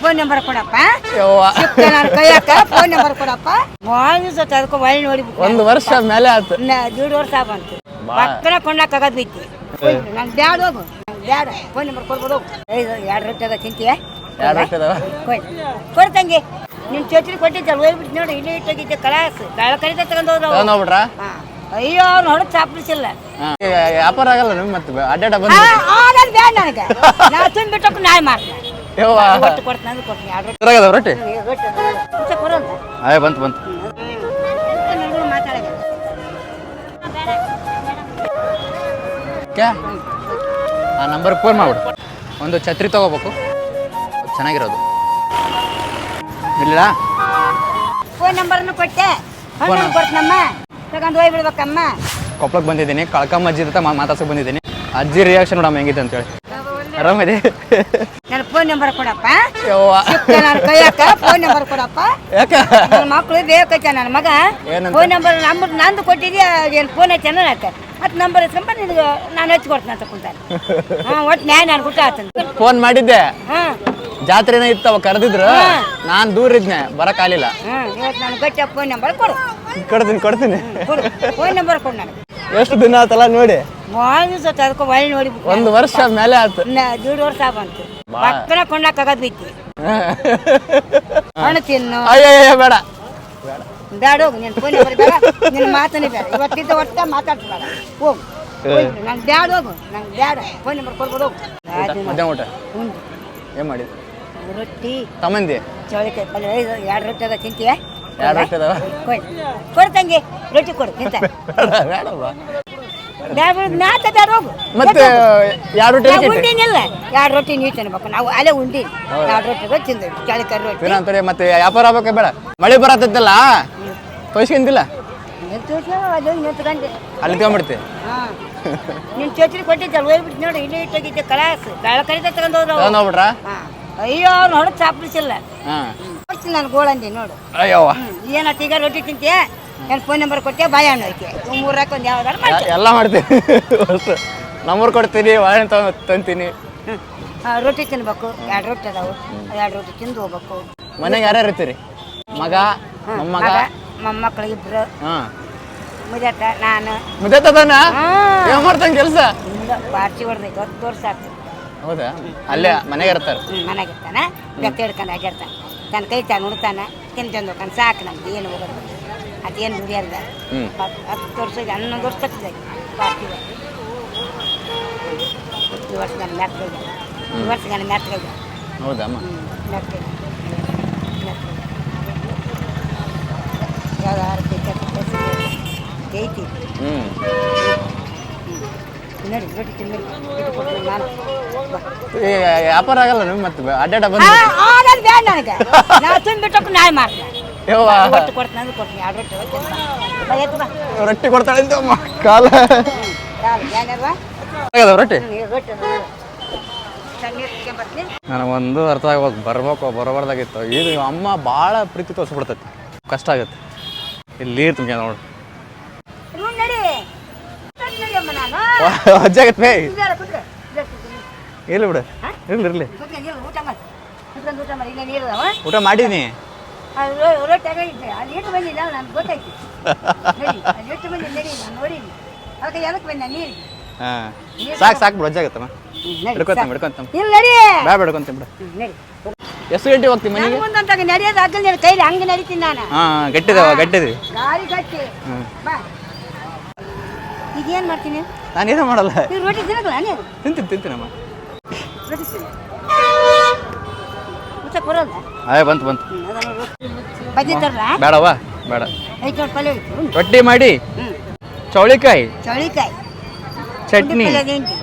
Phone number ಕೊಡಪ್ಪ. ಯವ್ವ. ನಾನು ಕೈಯಾಕ ಫೋನ್ ನಂಬರ್ ಕೊಡಪ್ಪ. ಅದಕ್ಕೆ ಒಳ್ಳೆ ನೋಡಿ 1 ವರ್ಷ ಮೇಲೆ ಆಯ್ತು. 1.5 ವರ್ಷ ಬಂತು. ಪಕ್ಕನ ಕೊಂಡಾಕಾಗದ್ ಬಿತ್ತಿ ನಂಗೆ ಬ್ಯಾಡ ಹೋಗು. ಬ್ಯಾಡ ಫೋನ್ ನಂಬರ್ ಕೊಡ್ಬೋದು. 2 ರೊಟ್ಟಿ ಅದ ತಿಂತೀಯ? 2 ರೊಟ್ಟಿ ಅದಾವ. ಕೊಡ್ತಂಗೆ ನಿನ್ ಚೋಚರಿ ಕೊಟ್ಟಿದ್ದಲ್ಲ ಹೋಗ್ಬಿಟ್ಟು ನೋಡಿ. ಇಲ್ಲೇ ಇಟ್ಟೋಗಿದ್ದೆ ಕಳಾಸ್ ಕರಿತ ತಗೊಂಡ್ ಹೋಗ್ಬಿಟ್ರ. ಅಯ್ಯೋ ಅವ್ನು ಹೊರಗೆ ಚಾಪ್ಲಿಸಿಲ್ಲ. ವ್ಯಾಪಾರ ಆಗಲ್ಲ ನಿಮ್ ಮತ್ತೆ ಅಡ್ಡಾಡ ಬಂದು ಆಗಲ್ಲ ಬ್ಯಾಡ ನನಗೆ. ನಾ ತುಂಬಿಟ್ಟಕ್ಕೆ ನಾಳೆ ಮಾಡ್ತೀನಿ. ಒಟ್ಟು ಕೊಡ್ತೀನಿ ಅಂದ್ರೆ ಕೊಡ್ತೀನಿ. 2 ರೊಟ್ಟಿ ರೊಟ್ಟಿ ಕೊಡೋಲ್ಲ. ಅಯ್ಯ ಬಂತು ಬಂತು. ಮಾತಾಡೋದು ಆ ನಂಬರ್ಗೆ ಫೋನ್ ಮಾಡ್ಬಿಡು. ಒಂದು ಛತ್ರಿ ತಗೋಬೇಕು ಚೆನ್ನಾಗಿರೋದು. ಇಲ್ಲ ಫೋನ್ ನಂಬರ್ನು ಕೊಟ್ಟೆ. ಕೊಡ್ತೀನಮ್ಮ ತಗೊಂಡು ಹೋಗ್ಬಿಡ್ಬೇಕಮ್ಮ. ಕೊಪ್ಪಳಕ್ಕೆ ಬಂದಿದ್ದೀನಿ. ಕಳ್ಕಮ್ಮ ಅಜ್ಜಿ ಜೊತೆ ಮಾತಾಡ್ಸಕ್ಕೆ ಬಂದಿದ್ದೀನಿ. ಅಜ್ಜಿ ರಿಯಾಕ್ಷನ್ ನೋಡಮ್ಮ ಹೆಂಗಿದೆ ಅಂತೇಳಿ. ಆರಾಮದಿ? ನನ್ನ ಫೋನ್ ನಂಬರ್ ಕೊಡಪ್ಪ. ಯವ್ವ. ನಾನು ಕೈಯಾಕ ಫೋನ್ ನಂಬರ್ ಕೊಡಪ್ಪ. ಯಾಕ ನನ್ನ ಮಕ್ಕಳು ಬೇಕೈತೆ. ನನ್ನ ಮಗ ಫೋನ್ ನಂಬರ್ ನಂದು ಕೊಟ್ಟಿದ್ಯಾ? ಏನು ಫೋನ್ ಐತೆ ಅನ್ನೋ ಯಾಕೆ ಅದು ನಂಬರ್ ಇಸ್ಕೊಂಬ ನಿನಗೆ ನಾನು ಹಚ್ಚಿ ಕೊಡ್ತೀನಿ ಅಂತ ಕುಂತಾನೆ. ಒಟ್ಟು ನ್ಯಾಯ ನಾನು ಗುಟ್ಟ ಆತಂತ ಫೋನ್ ಮಾಡಿದ್ದೆ. ಜಾತ್ರೆನೇ ಇತ್ತವ ಕರೆದಿದ್ರು. ನಾನು ದೂರ ಇದ್ನೆ ಬರಕ್ಕಾಗಲಿಲ್ಲ. ಇವತ್ತು ನಾನು ಗಟ್ಟಿ ಫೋನ್ ನಂಬರ್ ಕೊಡು. ಕೊಡ್ತೀನಿ. ಫೋನ್ ನಂಬರ್ ಕೊಡು ನನಗೆ. ಎಷ್ಟು ದಿನ ಆತಲ್ಲ ನೋಡಿ. ಅದಕ್ಕೆ ಒಳ್ಳೆ ನೋಡಿ 1 ವರ್ಷ ಮೇಲೆ ಆಯ್ತು. 1.5 ವರ್ಷ ಬಂತು. ಪಕ್ಕನ ಕೊಂಡಾಕಾಗದ್ ಬಿತ್ತಿ ಹಣ್ಣು ತಿನ್ನು. ಅಯ್ಯಯ್ಯ ಬೇಡ ಬ್ಯಾಡ ಹೋಗು. ನಿನ್ನ ಫೋನ್ ನಂಬರ್ ಬೇಡ. ನಿನ್ನ ಮಾತನೇ ಬೇಡ. ಇವತ್ತಿದ್ದ ಒಟ್ಟ ಮಾತಾಡ್ಬೇಡ. ಹೋಗು. ನಂಗೆ ಬ್ಯಾಡ ಹೋಗು. ನಂಗೆ ಬ್ಯಾಡ ಫೋನ್ ನಂಬರ್ ಕೊಡ್ಬೋದು. ಮಧ್ಯಾಹ್ನ ಊಟ ಉಂಡು ಏನ್ ಮಾಡಿದ್? ರೊಟ್ಟಿ ತಮ್ಮಂದಿ ಚೌಳಿಕಾಯಿ ಪಲ್ಯ 2 ರೊಟ್ಟಿ ಅದ ತಿಂತೀಯ? 2 ರೊಟ್ಟಿ ಅದಾವ. ಕೊಡ್ತಂಗೆ ರೊಟ್ಟಿ ಕೊಡು ತಿಂತ. ಬೇಡವಾ ಹೋಗು. ಮತ್ತೆ 2 ರೊಟ್ಟಿ ಉಂಡಿನಿಲ್ಲ. 2 ರೊಟ್ಟಿ ನೀವು ತಿನ್ಬೇಕು. ನಾವು ಅಲ್ಲೇ ಉಂಡಿ 2 ರೊಟ್ಟಿಗೆ ತಿಂದ್ವಿ. ಚೌಳಿಕಾಯಿ ರೊಟ್ಟಿ ತಿನ್ನಂತಾರೆ. ಮತ್ತೆ ವ್ಯಾಪಾರ ಆಗ್ಬೇಕ ಬೇಡ. ಮಳೆ ಬರತ್ತಲ್ಲ ತೊಯ್ಸ್ಕೊಂತಿಲ್ಲ. ನಿಂತ್ಕೊಂಡೆ ಅಲ್ಲಿ ತಗೊಂಡ್ಬಿಡ್ತಿ. ನಿನ್ ಚೋಚರಿ ಕೊಟ್ಟಿದ್ದಲ್ಲ ಹೋಗ್ಬಿಟ್ಟು ನೋಡಿ. ಇಲ್ಲೇ ಇಟ್ಟೋಗಿದ್ದೆ ಕಳಾಸ್ ಕರಿತ ತಗೊಂಡ್ ಹೋಗ್ಬಿಟ್ರ. ಅಯ್ಯೋ ಅವ್ನು ಹೊರಗೆ ಚಾಪ್ಲಿಸಿಲ್ಲ. ನಾನು ಗೋಳಂದಿ ನೋಡು. ಅಯ್ಯವ್ವ. ಏನತ್ತ ಈಗ ರೊಟ್ಟಿ ತಿಂತೀಯ? ಏನು ಫೋನ್ ನಂಬರ್ ಕೊಟ್ಟೆ ಬಾಯ ಹಣ್ಣು ಹೋಯ್ಕೆ 3 ಹಾಕೊಂಡು ಯಾವ್ದಾರು ಎಲ್ಲ ಮಾಡ್ತೀನಿ. ನಂಬರ್ ಕೊಡ್ತೀನಿ ಬಾಳೆಹಣ್ಣು ತಂತೀನಿ. ರೊಟ್ಟಿ ತಿನ್ಬೇಕು. 2 ರೊಟ್ಟಿ ಅದಾವು. 2 ರೊಟ್ಟಿ ತಿಂದು ಹೋಗ್ಬೇಕು. ಮನೆಗೆ ಯಾರ್ಯಾರು ಇರ್ತೀರಿ? ಮಗ ಮೊಮ್ಮಗ ಮೊಮ್ಮಕ್ಕಳು 2. ಮುದಟ ನಾನು. ಮುದ್ದತನ ಏನ್ ಮಾಡ್ತಾನೆ ಕೆಲಸ? ಬಾರ್ಚಿ ಹೊಡೆದೈತೆ 10 ವರ್ಷ ಆಗ್ತದೆ. ಹೌದಾ? ಅಲ್ಲೇ ಮನೆಗೆ ಇರ್ತಾರೆ. ಮನೆಗೆ ಇರ್ತಾನೆ. ಬೆತ್ತ ಹಿಡ್ಕೊಂಡು ಆಗಿರ್ತಾನೆ. ತನ್ನ ಕೈ ತಾನು ಉಡ್ತಾನೆ. ತಿಂದು ಹೋಗ್ತಾನೆ. ಸಾಕು ನಮ್ಗೆ ಏನು ಹೋಗೋದು. ಅದೇನು ದುಡಿಯಾರ್ದ 10 ವರ್ಷ 11 ವರ್ಷ ತಗ್ತದೆ. ಬಾರ್ಚಿ 2 ವರ್ಷ ಗಂಡ ಮೆತ್ತಗೆ 2 ವರ್ಷ ಗಂಡ ಮೆತ್ತಗೆ. ಹೌದಮ್ಮ? ಮೆತ್ತಗೆ ಯಾವ್ದಾರು ಐತಿ ನೋಡಿ. ರೊಟ್ಟಿ ತಿಂದು ನಾನು ವ್ಯಾಪಾರ ಆಗಲ್ಲ ನಿಮ್ ಮತ್ತೆ ಅಡ್ಡಾಡ ಬಂದು ಆಗಲ್ಲ ಬ್ಯಾಡ ನನಗೆ. ನಾ ತುಂಬಿಟ್ಟಕ್ಕೆ ನಾಳೆ ಮಾಡ್ತೀನಿ. ಒಟ್ಟು ಕೊಡ್ತೀನಿ ಅಂದ್ರೆ ಕೊಡ್ತೀನಿ. 2 ರೊಟ್ಟಿ ರೊಟ್ಟಿ ಕೊಡ್ತಾಳೆ ಕಾಲ ರೊಟ್ಟಿ. ನನಗೊಂದು ಅರ್ಥ ಆಗ್ಬೇಕು. ಬರ್ಬೇಕು ಬರಬಾರ್ದಾಗಿತ್ತು. ಇದು ಅಮ್ಮ ಭಾಳ ಪ್ರೀತಿ ತೋರಿಸ್ಬಿಡ್ತೈತಿ. ಕಷ್ಟ ಆಗುತ್ತೆ. ಇಲ್ಲಿ ನೀರು ತುಂಬ ನೋಡು. ಅಜ್ಜಾಗತ್ತೆ ಬೇ ಇಲ್ಲ ಬಿಡು. ಇರ್ಲಿ ಊಟ ಮಾಡೀನಿ. ಸಾಕು ಬಿಡು. ಅಜ್ಜಾಗತ್ತಮ್ಮ ಹಿಡ್ಕೊಂತಮ್ಮ. ಬ್ಯಾ ಹಿಡ್ಕೊಂತೀನಿ ಬಿಡು. ಎಷ್ಟು ಗಂಟೆ ಹೋಗ್ತೀನಿ ಮನೆಗೆ? ನಡೆಯೋದು ಆಗಲ್ಲ ಕೈಲಿ ಹಂಗೆ ನಡೀತೀನಿ ನಾನು. ಗಟ್ಟಿದೀವಿ. ಗಾಡಿ ಗಟ್ಟಿ. ಈಗ ಏನು ಮಾಡ್ತೀನಿ? ನಾನೇನೋ ಮಾಡಲ್ಲ. ರೊಟ್ಟಿ ತಿನ್ನಕಲ್ಲ ನೀನು? ತಿಂತೀನಮ್ಮ. ರೊಟ್ಟಿ ತಿನ್ನ ಊಟ ಬರೋಲ್ಲ. ಬಂತು ಬಜ್ಜಿ ತರ್ರ? ಬೇಡವಾ? ಬೇಡ. 5 ನೋಡಿ ಪಲ್ಯ ಇತ್ತು. ರೊಟ್ಟಿ ಮಾಡಿ ಚೌಳಿಕಾಯಿ ಚಟ್ನಿ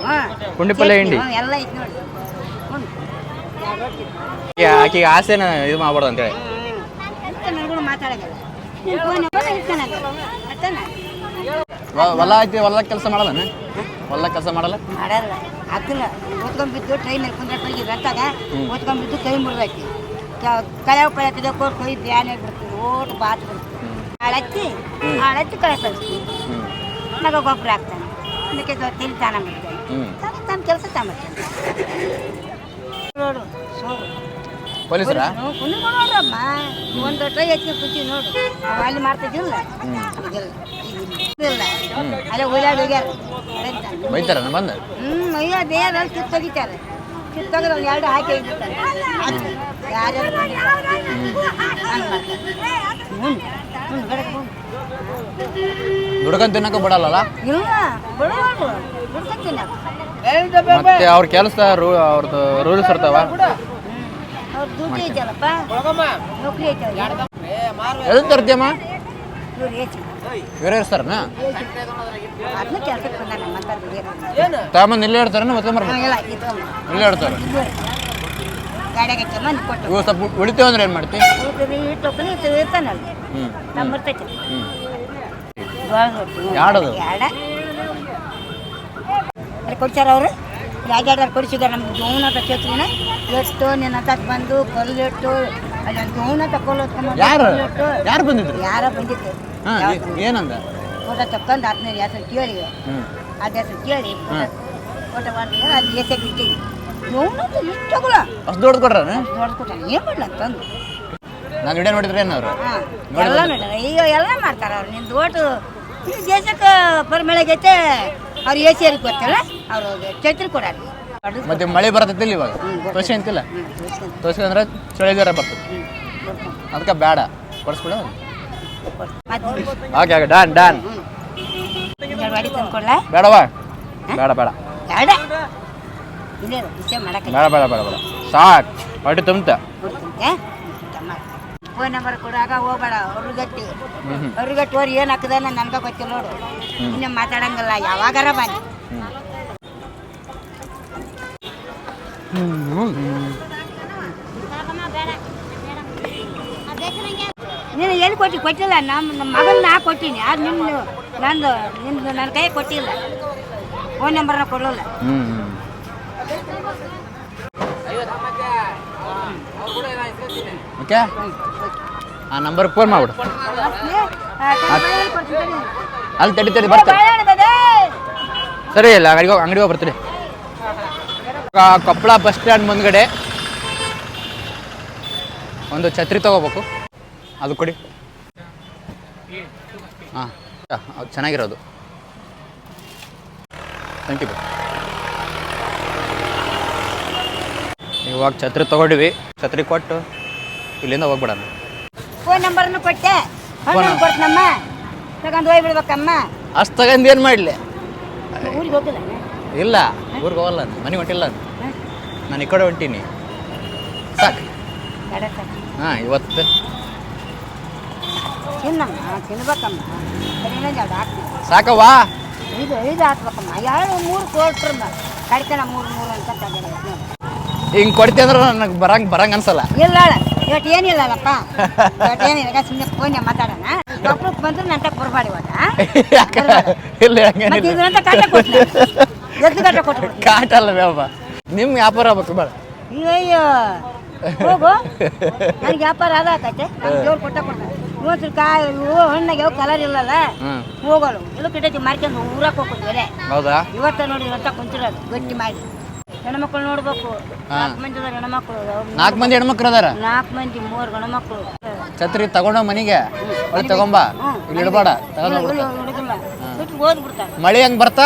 ಪುಂಡಿ ಪಲ್ಯ ಹಿಂಡಿ ಎಲ್ಲ ಐತಿ ನೋಡಿ. ಆಕೆಗೆ ಆಸೆನ ಇದು ಮಾಡ್ಬಾರ್ದು ಅಂತೇಳಿ ಮಾತಾಡೋಲ್ಲ. ಹೊಲ ಐತಿ. ಹೊಲದಾಗ ಕೆಲಸ ಮಾಡಲ್ಲ? ಹೊಲದಾಗ ಕೆಲಸ ಮಾಡಲ್ಲ. ಅದನ್ನ ಓದ್ಕೊಂಡ್ಬಿದ್ದು ಟ್ರೈನಲ್ಲಿ ಕುಂದ್ರಟ್ಟಾಗಿ ರಟ್ಟಾಗ ಓದ್ಕೊಂಡ್ಬಿದ್ದು ಕೈ ಮುರಿದೈತಿ. ಕಳೆವು ಕಳೆತದೆ ಕೊಯ್ ಬ್ಯಾನ್ ಆಗಿಬಿಡ್ತೀವಿ. ಓಟು ಬಾತ್ ಬಿಡ್ತೀವಿ. ಹಾಳಚ್ಚಿ ಕಳೆ ಕಳಿಸ್ತೀವಿ. ಮಗ ಗೊಬ್ಬರ ಹಾಕ್ತಾನೆ. ಅದಕ್ಕೆ ತಿಳಿ ತಾನ ಮಾಡ್ತಾನೆ. ತನ್ನ ಕೆಲಸ ತಾನ ಮಾಡ್ತಾನೆ. ನೋಡು ಸೋರು ಪೊಲೀಸರ ಕುಂದ್ರಮ್ಮ ಒಂದು ಟ್ರೈ ಹೆಚ್ಚಿ ಕೂತೀವಿ ನೋಡು ಅವ ಅಲ್ಲಿ ಮಾಡ್ತಿದ್ದಿಲ್ಲ ಇಲ್ಲ ಅಲ್ಲೇ ಓಡಾಡಿ ಹೋಗ್ಯಾರ ಬೈತಾರ ಬಂದು ಅಯ್ಯೋ ದೇಹದಲ್ಲಿ ಕಿತ್ತು ತೆಗಿತಾರೆ ಕಿತ್ತು ತೆಗೆದು ಒಂದು 2 ಹಾಕಿ ಹೋಗ್ಬಿಡ್ತಾರೆ ಯಾರ್ಯಾರು ಹಂಗೆ ಮಾಡ್ತಾರೆ ದುಡ್ಕೊಂಡ್ ತಿನ್ನಕ ಬಿಡಲ್ಲ ಇಲ್ಲ ಬಿಡಬಾರ್ದು ದುಡ್ಕೊಂತೀನಿ ಮತ್ತೆ ಅವ್ರ ಕೆಲಸ ಅವ್ರದ್ದು ರೂಲ್ಸ್ ಇರ್ತಾವ ಅವ್ರ ಡ್ಯೂಟಿ ಐತಲ್ಲಪ್ಪ ನೌಕರಿ ಐತೆ ಎದಕ್ಕೆ ತರ್ತೀಯಮ್ಮ ಇವ್ರು ಏಚಿ ಇವರೇ ಇರ್ತಾರನ ಅದನ್ನ ಕೆಲಸಕ್ಕೆ ಬಂದಾರ ಮಾತಾಡ್ತಾರೆ ತಾಮನ್ ಇಲ್ಲೇ ಇರ್ತಾರ ಮತ್ತೆ ಇಲ್ಲ ಇದು ಇಲ್ಲೇ ಇರ್ತಾರೆ ಗಾಡಿಯಾಗ ಮಂದಿ ಕೊಟ್ಟು ಇವು ಸ್ವಲ್ಪ ಉಳಿತೇವೆ ಅಂದ್ರೆ ಏನು ಮಾಡ್ತಿ ಟೊಕ್ಕನಿ ಇರ್ತಾನಲ್ಲ ನಮ್ಮ ಬರ್ತೈತಿ ಯಾಡದು ಅಲ್ಲಿ ಕೊಡ್ಸಾರ ಅವರು ಯಾರ್ಯಾರು ಕೊಡಿಸಿದಾರೆ ನಮ್ಗೆ ಜೋನತ ಚೇತ್ರಿನ ಎಷ್ಟು ನಿನ್ನ ಹತ್ತಕ್ಕೆ ಬಂದು ಕಲ್ಲಿಟ್ಟು ಅಲ್ಲಿ ಜೋನತ ಯಾರು ಬಂದಿದ್ರು ಯಾರ ಬಂದಿತ್ತು ಏನಂದ ಫೋಟೋ ತಕ್ಕೊಂಡು ಆತ್ಮೀಯ ಹೆಸರು ಕೇಳಿ ಅದ ಹೆಸರು ಕೇಳಿ ಫೋಟೋ ಮಾಡಿದ್ರೆ ಅಲ್ಲಿ ಎಸೆಗೆ ಇಟ್ಟಿವಿ ಜೋನತ ಇಷ್ಟಗುಳ ಅಷ್ಟು ದೊಡ್ಡ ಕೊಟ್ರ ನೋಡ್ಕೊತಾನೆ ಏನು ಮಾಡಲ ಅಂತಂದು ನಾನು ವಿಡಿಯೋ ನೋಡಿದ್ರೆ ಏನಾದ್ರು ಎಲ್ಲ ನೋಡ್ಯಾರ ಈಗ ಎಲ್ಲ ಮಾಡ್ತಾರ ಅವ್ರು ನಿಂದು ಓಟು ಈ ದೇಶಕ್ಕೆ ಪರಿಮಳಗೈತೆ ಅವ್ರು ಎ ಸಿ ಅವ್ರಿಗೆ ಗೊತ್ತಲ್ಲ ಅವರು ಚೈತ್ರಿ ಕೊಡಾರ ಮತ್ತೆ ಮಳೆ ಬರತ್ತೈತಿಲ್ಲ ಇವಾಗ ತೋಸಿ ಅಂತಿಲ್ಲ ತೋಸಿ ಅಂದ್ರೆ ಚಳಿಗಾರ ಬರ್ತದೆ ಅದಕ್ಕೆ ಬೇಡ ಕೊಡಿಸ್ಬಿಡ ಓಕೆ ಓಕೆ ಡಾನ್ ಡಾನ್ ಗಾಡಿ ತಂದ್ಕೊಡ್ಲಾ ಬೇಡವಾ ಬೇಡ ಬೇಡ ಬೇಡ ಇಲ್ಲೇ ವಿಷಯ ಮಾಡಕ್ಕೆ ಬೇಡ ಬೇಡ ಬೇಡ ಬೇಡ ಸಾಕು ಹೊಟ್ಟೆ ತುಂಬತ ಕೊಡ್ತೀನಿ ಫೋನ್ ನಂಬರ್ ಕೊಡಾಗ ಹೋಗ್ಬೇಡ ಅವ್ರಿಗಟ್ಟಿ ಅವ್ರಿಗಟ್ಟಿ ಅವ್ರು ಏನು ಹಾಕಿದ ನನ್ಗೆ ಗೊತ್ತಿಲ್ಲ ನೋಡು ಇನ್ನೂ ಮಾತಾಡಂಗಿಲ್ಲ ಯಾವಾಗಾರ ಬನ್ನಿ ನೀನು ಎಲ್ಲಿ ಕೊಟ್ಟಿಲ್ಲ ನಮ್ಮ ಮಗನ ನಾ ಕೊಟ್ಟೀನಿ ಅದು ನಿಂದು ನನ್ನ ಕೈ ಕೊಟ್ಟಿಲ್ಲ ಫೋನ್ ನಂಬರ್ನ ಕೊಡೋಲ್ಲ ಓಕೆ ಆ ನಂಬರ್ ಫೋನ್ ಮಾಡ್ಬಿಡು ಅಲ್ಲಿ ತಡಿ ಬರ್ತಾರೆ ಸರಿ ಇಲ್ಲ ಅಂಗಡಿ ಹೋಗಿ ಬರ್ತೀರಿ ಕೊಪ್ಪಳ ಬಸ್ ಸ್ಟ್ಯಾಂಡ್ ಮುಂದ್ಗಡೆ ಒಂದು ಛತ್ರಿ ತಗೋಬೇಕು ಅದು ಕೊಡಿ ಹಾಂ ಅದು ಚೆನ್ನಾಗಿರೋದು ಥ್ಯಾಂಕ್ ಯು ಇವಾಗ ಛತ್ರಿ ತಗೊಂಡಿವಿ ಛತ್ರಿ ಕೊಟ್ಟು ಇಲ್ಲಿಂದ ಹೋಗ್ಬಿಡೋಣ ಫೋನ್ ನಂಬರ್ನು ಕೊಟ್ಟೆ ಕೊಡ್ತನಮ್ಮ ತಗೊಂಡು ಹೋಗ್ಬಿಡ್ಬೇಕಮ್ಮ ಅಷ್ಟು ತಗೊಂಡು ಏನು ಮಾಡಲಿ ಊರಿಗೆ ಹೋಗಿಲ್ಲ ಇಲ್ಲ ಊರಿಗೆ ಹೋಗಲ್ಲ ಮನೆ ಹೊಂಟಿಲ್ಲ ನಾನು ಈ ಕಡೆ ಹೊಂಟೀನಿ ಸಾಕು ಹಾಂ ಇವತ್ತು ತಿನ್ನಮ್ಮ ತಿನ್ಬೇಕಮ್ಮ ಇನ್ನೊಂದು 2 ಹಾಕ್ತೀನಿ ಸಾಕವ್ವಾ ಇದು ಹಾಕ್ಬೇಕಮ್ಮ 2 3 ಕೊಟ್ರು ಕಡಿತನ 3 ಅಂತ ಹಿಂಗೆ ಕೊಡ್ತಿ ಅಂದ್ರೆ ನನಗೆ ಬರಂಗೆ ಅನ್ಸಲ್ಲ ಇಲ್ಲ ಇವತ್ತು ಏನಿಲ್ಲಲ್ಲಪ್ಪ ಇವತ್ತು ಏನಿಲ್ಲ ಸುಮ್ಮನೆ ಫೋನ್ ಮಾತಾಡೋಣ ಕೊಪ್ಪಳಕ್ಕೆ ಬಂದ್ರೆ ನನ್ನ ತಕ್ಕ ಬರಬಾಡಿ ಇಲ್ಲ ಕಾಟ ಅಲ್ಲ ಬೇವ ನಿಮ್ಮ ವ್ಯಾಪಾರ ಆಗ್ಬೇಕು ಬೇಡ ಅಯ್ಯೋ ಹೋಗು ನನಗೆ ವ್ಯಾಪಾರ ಆದಾಕೈತೆ ದೇವ್ರು ಕೊಡ್ತಾರೆ ಇವತ್ತು ಕಾಯಿ ಹಣ್ಣಾಗ ಯಾವ ಕಲರ್ ಇಲ್ಲಲ್ಲ ಹೋಗೋಳು ಇಲ್ಲ ಕಿಟಕಿ ಮಾರ್ಕೊಂಡು ಊರಕ್ಕೆ ಹೋಗ್ಬಿಟ್ವಿ ಹೌದಾ ಇವತ್ತ ನೋಡಿ ಇವತ್ತ ಕುಂತಿರೋದು ಗಟ್ಟಿ ಮಾಡಿ ಹೆಣ್ಮಕ್ಳು ನೋಡ್ಬೇಕು 4 ಮಂದಿ ಅದಾರ ಹೆಣ್ಮಕ್ಳು 4 ಮಂದಿ ಹೆಣ್ಮಕ್ಳು ಅದಾರ 4 ಮಂದಿ 3 ಗಣಮಕ್ಳು ಛತ್ರಿ ತಗೊಂಡ ಮನೆಗೆ ತಗೊಂಬ ಇಲ್ಲಿ ಇಡಬೇಡ ಓದ್ಬಿಡ್ತಾರೆ ಮಳೆ ಹಂಗೆ ಬರ್ತಾ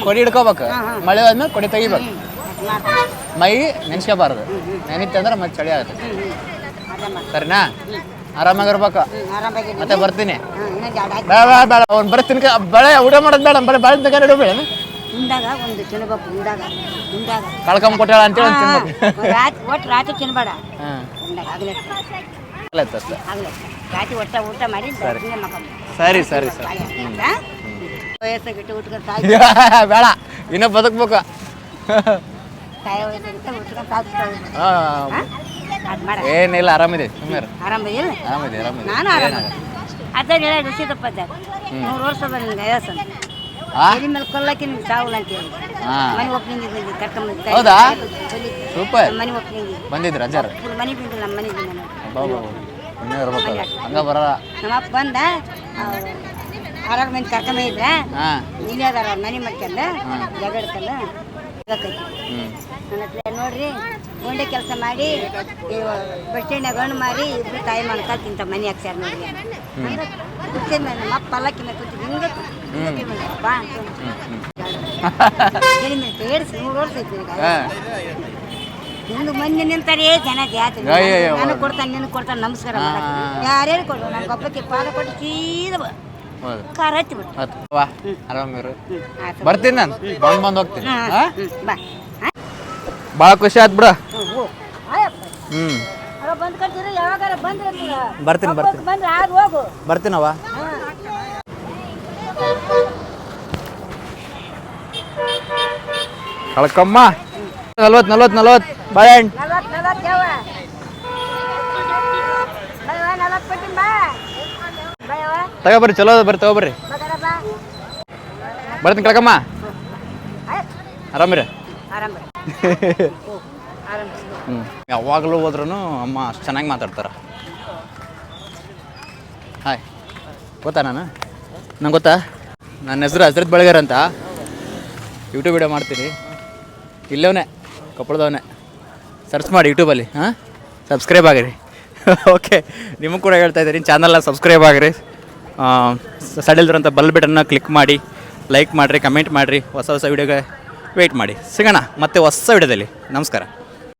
ಕೊಡಿ ಹಿಡ್ಕೋಬೇಕು ಮಳೆ ಆದ್ಮೇಲೆ ಕೊಡಿ ತೆಗಿಬೇಕು ಮೈ ನೆನ್ಸ್ಕೋಬಾರ್ದು ನೆನಿತ್ತಂದ್ರೆ ಮತ್ತೆ ಚಳಿ ಆಗುತ್ತೆ ಸರಿನಾ ಆರಾಮಾಗಿರ್ಬೇಕು ಮತ್ತೆ ಬರ್ತೀನಿ ಬೇಡ ಬೇಡ ಅವ್ನು ಬರೀ ತಿನ್ಕ ಬೆಳೆ ಊಟ ಮಾಡೋದು ಬೇಡ ಬರೀ ಬಾಳೆ ತಗೊಂಡು ಇಡಬೇಡ ಉಂಡಾಗ ಒಂದು ತಿನ್ಬೇಕು ಉಂಡಾಗ ಕಳ್ಕೊಂಡ್ ಕೊಟ್ಟಾಳ ಅಂತೇಳಿ ಒಟ್ಟು ರಾತ್ರಿ ತಿನ್ಬೇಡ ಉಂಡಾಗ ರಾತ್ರಿ ಊಟ ಮಾಡಿ ಸರಿ ಸರಿ ಸರಿ ವಯಸ್ಸಾಗಿಟ್ಟು ಉಟ್ಕೊಂಡು ಬೇಡ ಇನ್ನೂ ಬದುಕ್ಬೇಕು ತಾಯಿ ವಯಸ್ಸಾಗಿಟ್ಟು ಉಟ್ಕೊಂಡು ಸಾಕ್ತಾರೆ ಏನಿಲ್ಲ ಆರಾಮಿದೆ ಸುಮ್ಮನೆ ಆರಾಮದಿಲ್ಲ ಆರಾಮಿದೆ ಆರಾಮಿದೆ ನಾನು ಆರಾಮ ಅದೇ ಹೇಳ ಋಷಿದಪ್ಪ 3 ವರ್ಷ ಬಂದ ವಯಸ್ಸು ಎಲ್ಲಿ ಮೇಲೆ ಕೊಲ್ಲಕ್ಕೆ ನಿಮ್ಗೆ ಸಾವಲ್ಲ ಅಂತ ಹೇಳಿ ಮನೆ ಓಪನಿಂಗ್ ಕರ್ಕೊಂಡ್ ಹೌದಾ ಸೂಪರ್ ಮನೆ ಓಪನಿಂಗ್ ಬಂದಿದ್ರು ಅಜ್ಜಾರ ಮನೆ ಬಿದ್ದು ನಮ್ಮ ಮನೆ ಬಿದ್ದು ಹಂಗ ಬರಲ್ಲ ನಮ್ಮಪ್ಪ ಬಂದ 6 ಮಂದಿ ಕರ್ಕೊಂಬಂದಿದ್ರ ನೀನೇ ಅದಾರ ಮನೆ ಮಾಡ್ಕೊಂಡ ಜಗ ಹಿಡ್ಕೊಂಡ ನನ್ನ ಹತ್ರ ನೋಡ್ರಿ ಗೊಂಡೆ ಕೆಲಸ ಮಾಡಿ ಬಸ್ ಸ್ಟ್ಯಾಂಡ್ನಾಗ ಹಣ್ಣು ಮಾರಿ ಇಬ್ರು ತಾಯಿ ಮಾಡ್ತಾ ತಿಂತ ಮನೆ ಹಾಕ್ಸ್ಯಾರ ನೋಡಿ ನಮ್ಮ ಅಪ್ಪ ಪಲ್ಲಕ್ಕಿ ಮೇಲೆ ಕೂತಿದ್ದು ಹಿಂಗೆ ಬಾ ಅಂತ ಏಡ್ಸಿ 100 ವರ್ಷ ಐತಿ ಈಗ ಹಿಂದೆ ಮಂದಿ ನಿಂತಾರೆ ಜನ ಜಾತಿ ನನಗೆ ಕೊಡ್ತಾನೆ ನಿನಗೆ ಕೊಡ್ತಾನೆ ನಮಸ್ಕಾರ ಯಾರ್ಯಾರು ಕೊಡು ನಮ್ಮ ಹಬ್ಬಕ್ಕೆ ಪಾದ ಕೊಟ್ಟು ಸೀದಾ ಖಾರ ಹಚ್ಚಿಬಿಟ್ಟು ಆರಾಮಿರು ಬರ್ತೀನಿ ನಾನು ಬಂದು ಹೋಗ್ತೀನಿ ಬಾ ಭಾಳ ಖುಷಿ ಆಯ್ತು ಬಿಡ ಬಂದ್ ಕಟ್ತೀರ ಯಾವಾಗಾರ ಬಂದ್ರೆ ಬರ್ತೀನಿ ಬಂದ್ರೆ ಆಗ ಹೋಗು ಬರ್ತೀನವ್ವ ಕಳ್ಕಮ್ಮ 40 ಬಾಳೆಹಣ್ಣು 40 ಯಾವ 40 ಕೊಟ್ಟಿನ ಬಾ ತಗೋಬರ್ರಿ ಚಲೋ ಬರ್ರಿ ತಗೋಬರ್ರಿ ಬರ್ತೀನಿ ಕಳ್ಕಮ್ಮ ಆರಾಮಿರಿ ಯಾವಾಗಲೂ ಹೋದ್ರೂ ಅಮ್ಮ ಅಷ್ಟು ಚೆನ್ನಾಗಿ ಮಾತಾಡ್ತಾರೆ ಹಾಯ್ ಗೊತ್ತಾ ನಂಗೆ ಗೊತ್ತಾ ನನ್ನ ಹೆಸರು ಹಸ್ರತ್ ಬೆಳಗಾರ ಅಂತ ಯೂಟ್ಯೂಬ್ ವಿಡಿಯೋ ಮಾಡ್ತೀನಿ ಇಲ್ಲವನೇ ಕೊಪ್ಪಳದವನೇ ಸರ್ಚ್ ಮಾಡಿ ಯೂಟ್ಯೂಬಲ್ಲಿ ಹಾಂ ಸಬ್ಸ್ಕ್ರೈಬ್ ಆಗಿರಿ ಓಕೆ ನಿಮಗೆ ಕೂಡ ಹೇಳ್ತಾ ಇದ್ದೀನಿ ಚಾನಲ್ನ ಸಬ್ಸ್ಕ್ರೈಬ್ ಆಗಿರಿ ಸಡಿಲ್ದ್ರಂಥ ಬೆಲ್ ಬಟನ್ನ ಕ್ಲಿಕ್ ಮಾಡಿ ಲೈಕ್ ಮಾಡಿರಿ ಕಮೆಂಟ್ ಮಾಡಿರಿ ಹೊಸ ವೀಡಿಯೋಗೆ ವೆಯ್ಟ್ ಮಾಡಿ ಸಿಗೋಣ ಮತ್ತೆ ಹೊಸ ವಿಡಿಯೋದಲ್ಲಿ ನಮಸ್ಕಾರ.